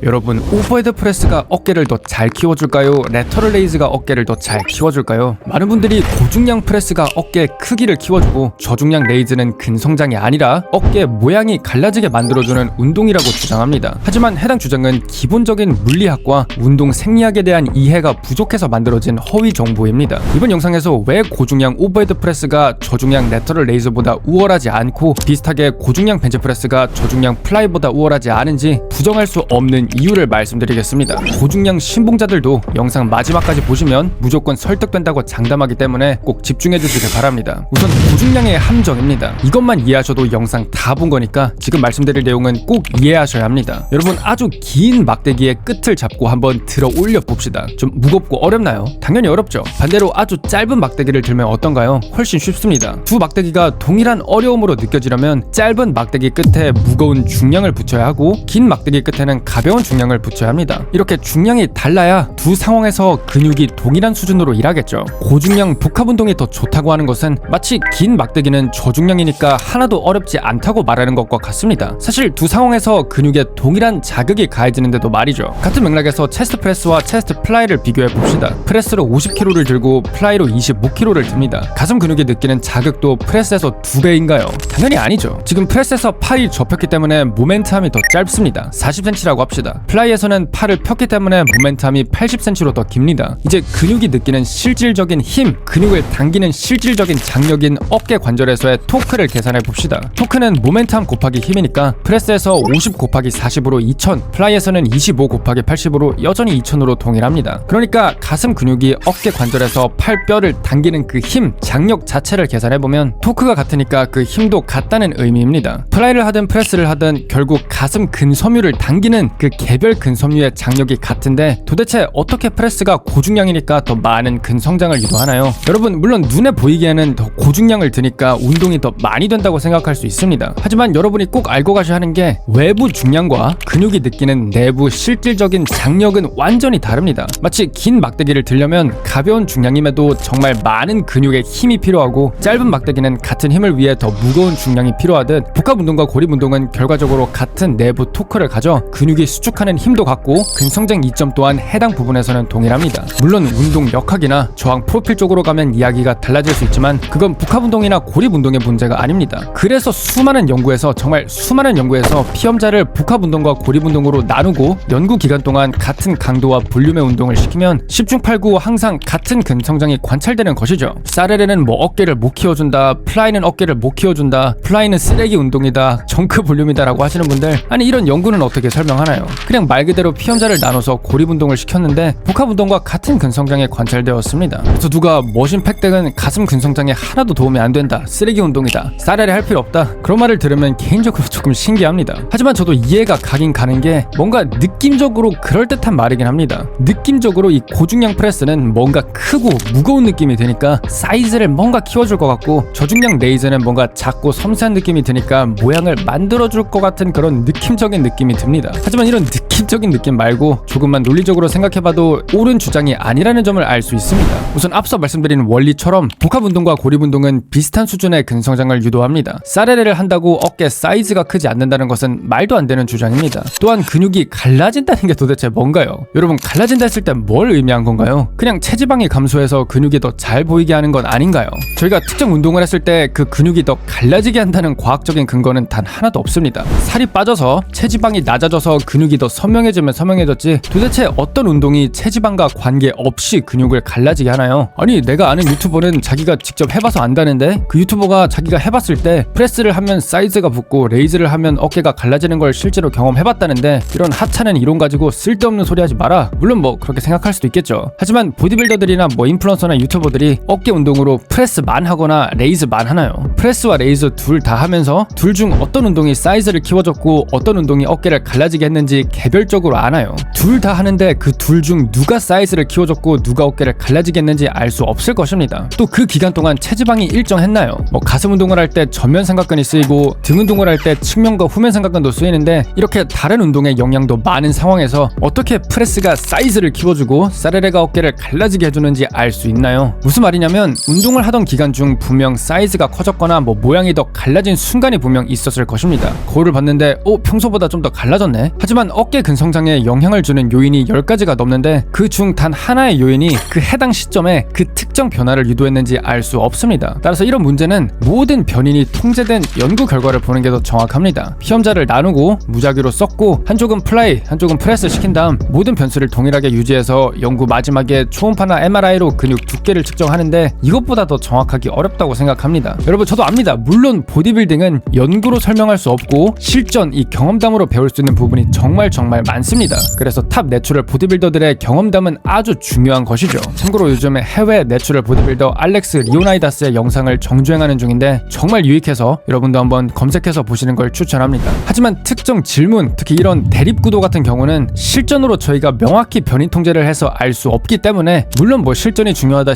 여러분, 오버헤드 프레스가 어깨를 더 잘 키워줄까요? 레터럴 레이즈가 어깨를 더 잘 키워줄까요? 많은 분들이 고중량 프레스가 어깨 크기를 키워주고 저중량 레이즈는 근성장이 아니라 어깨 모양이 갈라지게 만들어주는 운동이라고 주장합니다. 하지만 해당 주장은 기본적인 물리학과 운동 생리학에 대한 이해가 부족해서 만들어진 허위 정보입니다. 이번 영상에서 왜 고중량 오버헤드 프레스가 저중량 레터럴 레이즈보다 우월하지 않고 비슷하게 고중량 벤치프레스가 저중량 플라이보다 우월하지 않은지 부정할 수 없는 이유를 말씀드리겠습니다. 고중량 신봉자들도 영상 마지막까지 보시면 무조건 설득된다고 장담하기 때문에 꼭 집중해 주시길 바랍니다. 우선 고중량의 함정입니다. 이것만 이해하셔도 영상 다 본 거니까 지금 말씀드릴 내용은 꼭 이해하셔야 합니다. 여러분, 아주 긴 막대기의 끝을 잡고 한번 들어 올려 봅시다. 좀 무겁고 어렵나요? 당연히 어렵죠. 반대로 아주 짧은 막대기를 들면 어떤가요? 훨씬 쉽습니다. 두 막대기가 동일한 어려움으로 느껴지려면 짧은 막대기 끝에 무거운 중량을 붙여야 하고 긴 막대기 끝에는 가벼운 중량을 붙여야 합니다. 이렇게 중량이 달라야 두 상황에서 근육이 동일한 수준으로 일하겠죠. 고중량 복합 운동이 더 좋다고 하는 것은 마치 긴 막대기는 저중량이니까 하나도 어렵지 않다고 말하는 것과 같습니다. 사실 두 상황에서 근육에 동일한 자극이 가해지는데도 말이죠. 같은 맥락에서 체스트 프레스와 체스트 플라이를 비교해 봅시다. 프레스로 50kg를 들고 플라이로 25kg를 듭니다. 가슴 근육이 느끼는 자극도 프레스에서 2배인가요? 당연히 아니죠. 지금 프레스에서 팔이 접혔기 때문에 모멘텀이 더 짧습니다. 40cm라고 합시다. 플라이에서는 팔을 폈기 때문에 모멘텀이 80cm로 더 깁니다. 이제 근육이 느끼는 실질적인 힘, 근육을 당기는 실질적인 장력인 어깨 관절에서의 토크를 계산해 봅시다. 토크는 모멘텀 곱하기 힘이니까 프레스에서 50 곱하기 40으로 2000, 플라이에서는 25 곱하기 80으로 여전히 2000으로 동일합니다. 그러니까 가슴 근육이 어깨 관절에서 팔뼈를 당기는 그 힘, 장력 자체를 계산해보면 토크가 같으니까 그 힘도 같다는 의미입니다. 플라이를 하든 프레스를 하든 결국 가슴 근섬유를 당기는 그 개별 근섬유의 장력이 같은데 도대체 어떻게 프레스가 고중량이니까 더 많은 근성장을 유도하나요? 여러분, 물론 눈에 보이기에는 더 고중량을 드니까 운동이 더 많이 된다고 생각할 수 있습니다. 하지만 여러분이 꼭 알고 가셔야 하는 게 외부 중량과 근육이 느끼는 내부 실질적인 장력은 완전히 다릅니다. 마치 긴 막대기를 들려면 가벼운 중량임에도 정말 많은 근육의 힘이 필요하고 짧은 막대기는 같은 힘을 위해 더 무거운 중량이 필요하듯 복합 운동과 고립 운동은 결과적으로 같은 내부 토크를 가져 근육이 수축하는 힘도 같고 근성장 이점 또한 해당 부분에서는 동일합니다. 물론 운동 역학이나 저항 프로필 쪽으로 가면 이야기가 달라질 수 있지만 그건 복합 운동이나 고립 운동의 문제가 아닙니다. 그래서 정말 수많은 연구에서 피험자를 복합 운동과 고립 운동으로 나누고 연구 기간 동안 같은 강도와 볼륨의 운동을 시키면 10중 8구 항상 같은 근성장이 관찰되는 것이죠. 사레레는 뭐 어깨를 못 키워준다, 플라이는 어깨를 못 키워준다, 플라이는 쓰레기 운동이다, 정크 볼륨이다 라고 하시는 분들, 아니 이런 연구는 어떻게 설명하나요? 그냥 말 그대로 피험자를 나눠서 고립 운동을 시켰는데 복합 운동과 같은 근성장이 관찰되었습니다. 그래서 누가 머신 팩덱은 가슴 근성장에 하나도 도움이 안 된다, 쓰레기 운동이다, 사레레 할 필요 없다, 그런 말을 들으면 개인적으로 조금 신기합니다. 하지만 저도 이해가 가긴 가는 게 뭔가 느낌적으로 그럴듯한 말이긴 합니다. 느낌적으로 이 고중량 프레스는 뭔가 크고 무거운 느낌이 드니까 사이즈를 뭔가 키워줄 것 같고 저중량 레이즈는 뭔가 작고 섬세한 느낌이 드니까 모양을 만들어줄 것 같은 그런 느낌적인 느낌이 듭니다. 하지만 이런 느낌적인 느낌 말고 조금만 논리적으로 생각해봐도 옳은 주장이 아니라는 점을 알 수 있습니다. 우선 앞서 말씀드린 원리처럼 복합 운동과 고립 운동은 비슷한 수준의 근성장을 유도합니다. 사레레를 한다고 어깨 사이즈가 크지 않는다는 것은 말도 안 되는 주장입니다. 또한 근육이 갈라진다는 게 도대체 뭔가요? 여러분, 갈라진다 했을 때 뭘 의미한 건가요? 그냥 체지방이 감소해서 근육이 더 잘 보이게 하는 건 아닌가요? 저희가 특정 운동을 했을 때 그 근육이 더 갈라지게 한다는 과학적인 근거는 단 하나도 없습니다. 살이 빠져서 체지방이 낮아져서 근육이 더 선명해지면 선명해졌지 도대체 어떤 운동이 체지방과 관계없이 근육을 갈라지게 하나요? 아니, 내가 아는 유튜버는 자기가 직접 해봐서 안다는데 그 유튜버가 자기가 해봤을 때 프레스를 하면 사이즈가 붙고 레이즈를 하면 어깨가 갈라지는 걸 실제로 경험해봤다는데 이런 하찮은 이론 가지고 쓸데없는 소리 하지 마라. 물론 뭐 그렇게 생각할 수도 있겠죠. 하지만 보디빌더들이나 뭐 인플루언서나 유튜버들이 어깨 운동으로 프레스만 하거나 레이즈만 하나요? 프레스와 레이즈 둘 다 하면서 둘 중 어떤 운동이 사이즈를 키워줬고 어떤 운동이 어깨를 갈라지게 했는지 개별적으로 아나요? 둘 다 하는데 그 둘 중 누가 사이즈를 키워줬고 누가 어깨를 갈라지게 했는지 알 수 없을 것입니다. 또 그 기간 동안 체지방이 일정했나요? 뭐 가슴 운동을 할 때 전면 삼각근이 쓰이고 등 운동을 할 때 측면과 후면 삼각근도 쓰이는데 이렇게 다른 운동에 영향도 많은 상황에서 어떻게 프레스가 사이즈를 키워주고 사레레가 어깨를 갈라지게 해주는지 알 수 있나요? 무슨 말이냐면 운동을 하던 기간 중 분명 사이즈가 커졌거나 뭐 모양이 더 갈라진 순간이 분명 있었을 것입니다. 거울을 봤는데 평소보다 좀 더 갈라졌네? 하지만 어깨 근성장에 영향을 주는 요인이 10가지가 넘는데 그 중 단 하나의 요인이 그 해당 시점에 그 특정 변화를 유도했는지 알 수 없습니다. 따라서 이런 문제는 모든 변인이 통제된 연구 결과를 보는 게 더 정확합니다. 피험자를 나누고 무작위로 섞고 한쪽은 플라이, 한쪽은 프레스 시킨 다음 모든 변수를 동일하게 유지해서 연구 마지막에 초음파나 MRI로 근육 두께를 측정하는데 이것보다 더 정확하기 어렵다고 생각합니다. 여러분 저도 압니다. 물론 보디빌딩은 연구로 설명할 수 없고 실전, 이 경험담으로 배울 수 있는 부분이 정말 많습니다. 그래서 탑 내추럴 보디빌더들의 경험담은 아주 중요한 것이죠. 참고로 요즘에 해외 내추럴 보디빌더 알렉스 리오나이다스의 영상을 정주행하는 중인데 정말 유익해서 여러분도 한번 검색해서 보시는 걸 추천합니다. 하지만 특정 질문, 특히 이런 대립구도 같은 경우는 실전으로 저희가 명확히 변이 통제를 해서 알 수 없기 때문에 물론 뭐 실전이 중요하다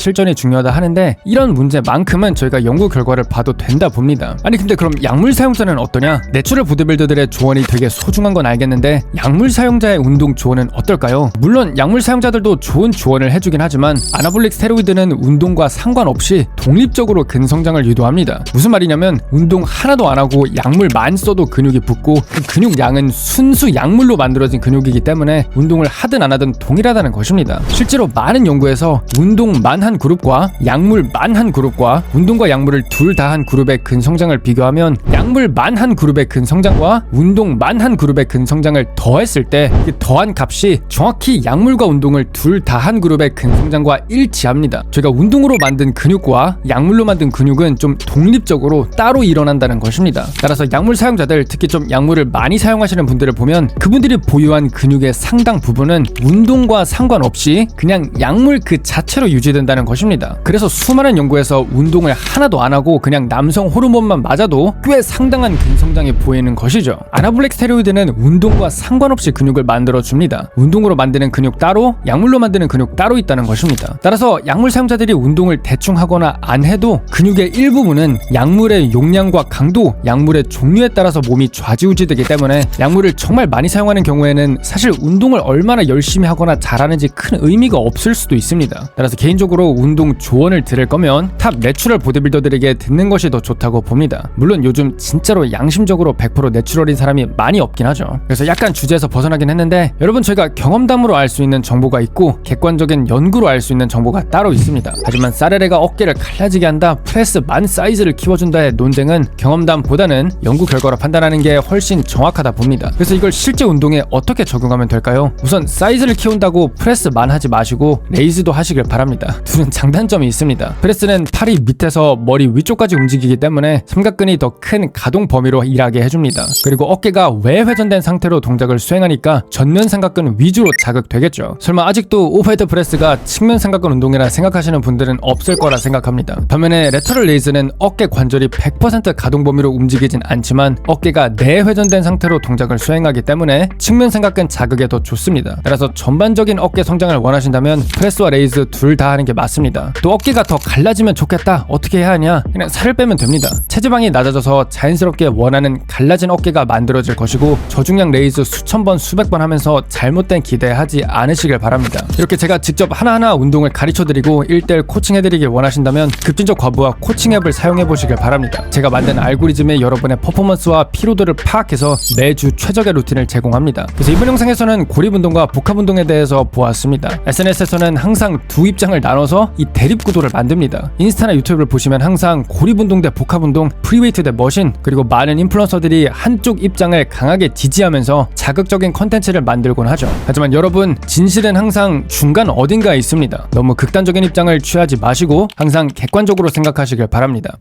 하는데 이런 문제만큼은 저희가 연구 결과를 봐도 된다 봅니다. 아니 근데 그럼 약물 사용자는 어떠냐? 내추럴 보디빌더들의 조언이 되게 소중한 건 알겠는데 약물 사용자의 운동 조언은 어떨까요? 물론 약물 사용자들도 좋은 조언을 해주긴 하지만 아나볼릭 스테로이드는 운동과 상관없이 독립적으로 근성장을 유도합니다. 무슨 말이냐면 운동 하나도 안 하고 약물만 써도 근육이 붙고 그 근육량은 순수 약물로 만들어진 근육이기 때문에 운동을 하든 안 하든 동일하다는 것입니다. 실제로 많은 연구에서 운동만 한 그룹과 약물만 한 그룹과 운동과 약물을 둘 다 한 그룹의 근성장을 비교하면 약물만 한 그룹의 근성장과 운동만 한 그룹의 근성장을 더했을 때 그 더한 값이 정확히 약물과 운동을 둘 다 한 그룹의 근성장과 일치합니다. 저희가 운동으로 만든 근육과 약물로 만든 근육은 좀 독립적으로 따로 일어난다는 것입니다. 따라서 약물 사용자들, 특히 좀 약물을 많이 사용하시는 분들을 보면 그분들이 보유한 근육의 상당 부분은 운동과 상관없이 그냥 약물 그 자체로 유지된다는 것입니다. 그래서 수많은 연구에서 운동을 하나도 안 하고 그냥 남성 호르몬만 맞아도 꽤 상당한 근성장이 보이는 것이죠. 아나볼릭 스테로이드는 운동과 상관없이 근육을 만들어줍니다. 운동으로 만드는 근육 따로, 약물로 만드는 근육 따로 있다는 것입니다. 따라서 약물 사용자들이 운동을 대충 하거나 안 해도 근육의 일부분은 약물의 용량과 강도, 약물의 종류에 따라서 몸이 좌지우지되기 때문에 약물을 정말 많이 사용하는 경우에는 사실 운동을 얼마나 열심히 하거나 잘하는지 큰 의미가 없을 수도 있습니다. 따라서 개인적으로 운동 조언을 들을 거면 탑 내추럴 보디빌더들에게 듣는 것이 더 좋다고 봅니다. 물론 요즘 진짜로 양심적으로 100% 내추럴인 사람이 많이 없긴 하죠. 그래서 약간 주제에서 벗어나긴 했는데 여러분 저희가 경험담으로 알 수 있는 정보가 있고 객관적인 연구로 알 수 있는 정보가 따로 있습니다. 하지만 사레레가 어깨를 갈라지게 한다, 프레스 만 사이즈를 키워준다의 논쟁은 경험담보다는 연구 결과로 판단하는 게 훨씬 정확하다 봅니다. 그래서 이걸 실제 운동에 어떻게 적용하면 될까요? 우선 사이즈를 키운다고 프레스만 하지 마시고 레이즈도 하시길 바랍니다. 둘은 장단점이 있습니다. 프레스는 팔이 밑에서 머리 위쪽까지 움직이기 때문에 삼각근이 더 큰 가동 범위로 일하게 해줍니다. 그리고 어깨가 외회전된 상태로 동작을 수행하니까 전면 삼각근 위주로 자극되겠죠. 설마 아직도 오버헤드 프레스가 측면 삼각근 운동이라 생각하시는 분들은 없을 거라 생각합니다. 반면에 레터럴 레이즈는 어깨 관절이 100% 가동 범위로 움직이진 않지만 어깨가 내회전된 상태로 동작을 수행하기 때문에 측면 삼각근 자극에 더 좋습니다. 따라서 전반적인 어깨 성장을 원하신다면 프레스와 레이즈 둘 다 하는 게 맞습니다. 또 어깨가 더 갈라지면 좋겠다, 어떻게 해야 하냐? 그냥 살을 빼면 됩니다. 체지방이 낮아져서 자연스럽게 원하는 갈라진 어깨가 만들어질 것이고 저중량 레이즈 수천 번 수백 번 하면서 잘못된 기대하지 않으시길 바랍니다. 이렇게 제가 직접 하나하나 운동을 가르쳐드리고 1:1 코칭해드리길 원하신다면 급진적 과부하 코칭 앱을 사용해보시길 바랍니다. 제가 만든 알고리즘에 여러분의 퍼포먼스와 피로도를 파악해서 매주 최적의 루틴을 제공합니다. 그래서 이번 영상에서는 고립운동과 복합운동에 대해서 보았습니다. SNS에서는 항상 두 입장을 나눠서 이 대립구도를 만듭니다. 인스타나 유튜브를 보시면 항상 고립운동 대 복합운동, 프리웨이트 대 머신, 그리고 많은 인플루언서들이 한쪽 입장을 강하게 지지하면서 자극적인 컨텐츠를 만들곤 하죠. 하지만 여러분, 진실은 항상 중간 어딘가에 있습니다. 너무 극단적인 입장을 취하지 마시고 항상 객관적으로 생각하시길 바랍니다.